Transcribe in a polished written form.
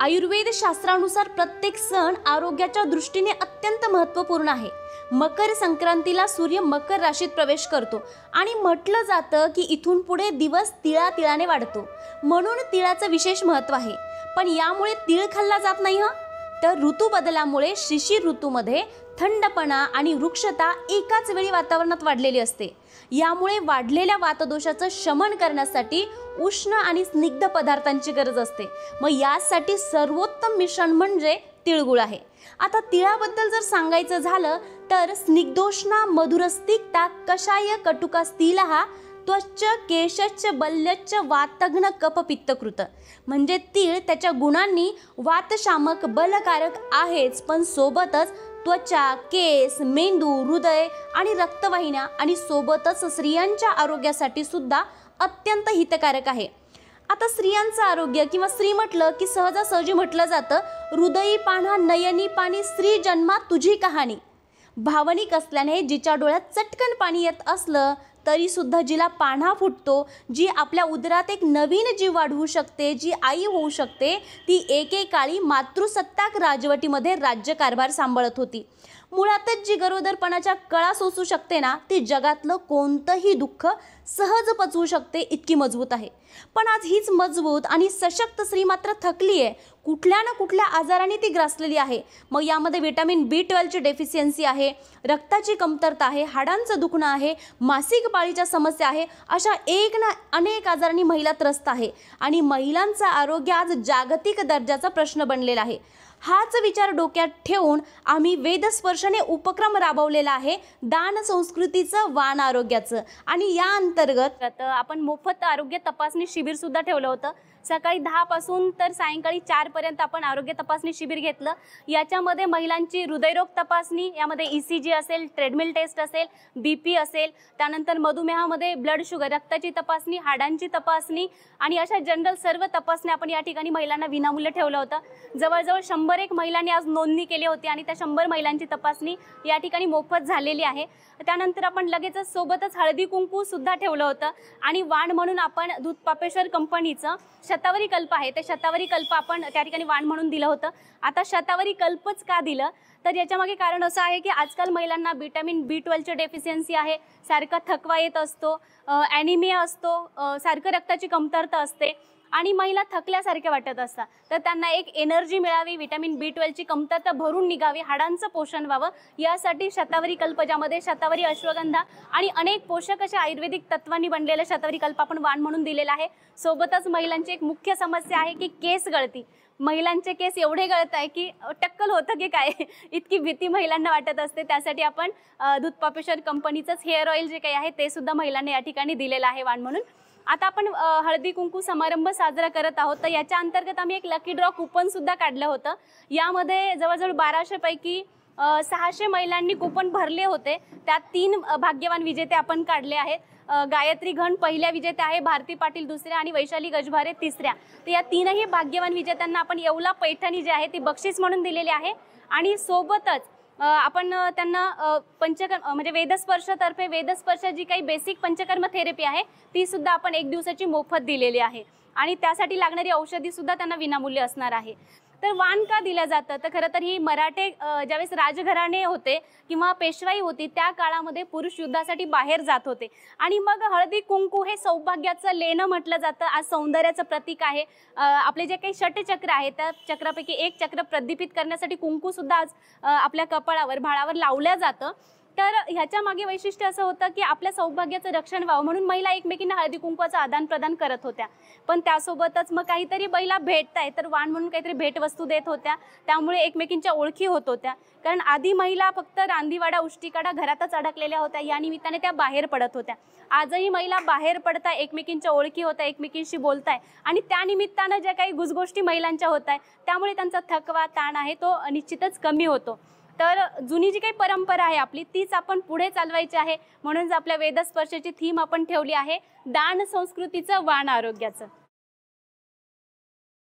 आयुर्वेद शास्त्रानुसार प्रत्येक सण आरोग्याच्या दृष्टीने अत्यंत महत्त्वपूर्ण आहे। मकर संक्रांतीला सूर्य मकर राशीत प्रवेश करतो आणि म्हटलं जातं की इथून पुढे दिवस तिळातिळाने वाढतो, म्हणून तिळाचं विशेष महत्त्व आहे। पण यामुळे तीळ खाल्ला जात नाही तर ऋतू बदलामुळे शिशिर ऋतूमध्ये थंडपणा आणि वृक्षता एकाच वेळी वातावरणात वाढलेली असते। यामुळे वाढलेल्या वातदोषाचं शमन करण्यासाठी उष्ण आणि स्निग्ध पदार्थांची गरज असते। मग यासाठी सर्वोत्तम मिश्रण म्हणजे तिळगुळ आहे। आता तिळाबद्दल जर सांगायचं झालं तर स्निग्धोष्णा मधुरस्तिक्ता कषाय कटुकास्तिलः त्वच्च केशच्च बल्यच्च वातघ्न कफ पित्तकृत। म्हणजे तीळ त्याच्या गुणांनी वातशामक बलकारक आहेच, पण सोबतच त्वचा, केस, मेंदू, हृदय आणि रक्तवाहिन्या आणि सोबतच स्त्रियांच्या आरोग्यासाठी सुद्धा अत्यंत हितकारक आहे। आता स्त्रियांचं आरोग्य किंवा स्त्री म्हटलं की सहजासहजी म्हटलं जातं हृदयी पान्हा नयनी पाणी स्त्री जन्मा तुझी कहाणी। भावनिक असल्याने जिच्या डोळ्यात चटकन पाणी येत असलं तरी सुद्धा जिला पान्हा फुटतो, जी आपल्या उदरात एक नवीन जीव वाढवू शकते, जी आई होऊ शकते, ती एकेकाळी मातृसत्ताक राजवटीमध्ये राज्यकारभार सांभाळत होती। मुळातच जी गरोदरपणाच्या कळा सोसू शकते ना, ती जगातलं कोणतंही दुःख सहज पचवू शकते, इतकी मजबूत आहे। पण आज हीच मजबूत आणि सशक्त स्त्री मात्र थकली आहे, कुठल्या ना कुठल्या आजाराने ती ग्रासलेली आहे। मग यामध्ये व्हिटॅमिन B12 ची डेफिशियन्सी आहे, रक्ताची कमतरता आहे, हाडांचं दुखणं आहे, मासिक पाळीच्या समस्या आहे, अशा एक ना अनेक आजारांनी महिला त्रस्त आहे आणि महिलांचं आरोग्य आज जागतिक दर्जाचा प्रश्न बनलेला आहे। हाच विचार डोक्यात ठेवून आम्ही वेदस्पर्शने उपक्रम राबवलेला आहे दान संस्कृतीचं वाण आरोग्याचं। आणि या अंतर्गत आपण मोफत आरोग्य तपासणी शिबिर सुद्धा ठेवलं होतं। सकाळी 10 पासून तर सायंकाळी 4 पर्यंत आपण आरोग्य तपासणी शिबिर घेतलं। याच्यामध्ये महिलांची हृदयरोग तपासणी, यामध्ये ECG असेल, ट्रेडमिल टेस्ट असेल, BP असेल, त्यानंतर मधुमेहामध्ये ब्लड शुगर, रक्ताची तपासणी, हाडांची तपासणी आणि अशा जनरल सर्व तपासण्या आपण या ठिकाणी महिलांना विनामूल्य ठेवलं होतं। जवळजवळ 101 महिलांनी आज नोंदणी केली होती आणि त्या 100 महिलांची तपासणी या ठिकाणी मोफत झालेली आहे। त्यानंतर आपण लगेचच सोबतच हळदी कुंकू सुद्धा ठेवलं होतं आणि वाण म्हणून आपण दूध पापेश्वर कंपनीचं शतावरी कल्प आहे, ते शतावरी कल्प आपण त्या ठिकाणी वाण म्हणून दिलं होतं। आता शतावरी कल्पच का दिलं तर याच्यामागे कारण असं आहे की आजकाल महिलांना व्हिटॅमिन B12 ची डेफिशियन्सी आहे, सारखा थकवा येत असतो, ॲनिमिया असतो, सारखं रक्ताची कमतरता असते आणि महिला थकल्यासारखे वाटत असतात, तर त्यांना एक एनर्जी मिळावी, व्हिटॅमिन B12 ची कमतरता भरून निघावी, हाडांचं पोषण व्हावं, यासाठी शतावरी कल्प, ज्यामध्ये शतावरी अश्वगंधा आणि अनेक पोषक अशा आयुर्वेदिक तत्वांनी बनलेलं शतावरी कल्प आपण वाण म्हणून दिलेला आहे। सोबतच महिलांची एक मुख्य समस्या आहे की केस गळती। महिलांचे केस एवढे गळत आहे की टक्कल होतं की काय इतकी भीती महिलांना वाटत असते। त्यासाठी आपण दूध पापेश्वर कंपनीचंच हेअर ऑइल जे काही आहे ते सुद्धा महिलांना या ठिकाणी दिलेलं आहे वाण म्हणून। आता आपण हळदी कुंकू समारंभ साजरा करत आहोत, तर याच्या अंतर्गत आम्ही एक लकी ड्रॉ कुपन सुद्धा काढलं होतं। यामध्ये जवळजवळ 1200 पैकी 600 महिलांनी कुपन भरले होते, त्यात 3 भाग्यवान विजेते आपण काढले आहेत। गायत्री घन पहिल्या विजेत्या आहे, भारती पाटील दुसऱ्या आणि वैशाली गजभारे तिसऱ्या। तर या 3ही भाग्यवान विजेत्यांना आपण येवला पैठणी जी आहे ती बक्षीस म्हणून दिलेली आहे आणि सोबतच आपण त्यांना पंचकर्म म्हणजे वेदस्पर्शतर्फे वेदस्पर्श जी काही बेसिक पंचकर्म थेरपी आहे ती सुद्धा आपण 1 दिवसाची मोफत दिलेली आहे आणि त्यासाठी लागणारी औषधी सुद्धा त्यांना विनामूल्य असणार आहे। तर वाण का दिलं जातं तर खरं तर ही मराठे ज्यावेळेस राजघराणे होते किंवा पेशवाई होती त्या काळामध्ये पुरुष युद्धासाठी बाहेर जात होते आणि मग हळदी कुंकू हे सौभाग्याचं लेणं म्हटलं जातं। आज सौंदर्याचं प्रतीक आहे। आपले जे काही षटचक्र आहे त्या चक्रापैकी एक चक्र प्रदीपित करण्यासाठी कुंकू सुद्धा आज आपल्या कपाळावर भाळावर लावलं जातं। तर ह्याच्या मागे वैशिष्ट्य असं होतं की आपल्या सौभाग्याचं रक्षण व्हावं म्हणून महिला एकमेकींना हळदी कुंकवाचं आदान प्रदान करत होत्या, पण त्यासोबतच मग काहीतरी महिला भेटताय तर वाण म्हणून काहीतरी भेटवस्तू देत होत्या, त्यामुळे एकमेकींच्या ओळखी होत होत्या। कारण आधी महिला फक्त रांदीवाडा उष्टीकाडा घरातच अडकलेल्या होत्या, या निमित्ताने त्या बाहेर पडत होत्या। आजही महिला बाहेर पडताय, एकमेकींच्या ओळखी होत आहे, एकमेकींशी बोलताय आणि त्या निमित्तानं ज्या काही गुजगोष्टी महिलांच्या होत आहे त्यामुळे त्यांचा थकवा ताण आहे तो निश्चितच कमी होतो। तर जुनी जी काही परंपरा आहे आपली तीच आपण पुढे चालवायची आहे, म्हणूनच आपल्या वेदस्पर्शाची थीम आपण ठेवली आहे दान संस्कृतीचं वाण आरोग्याचं।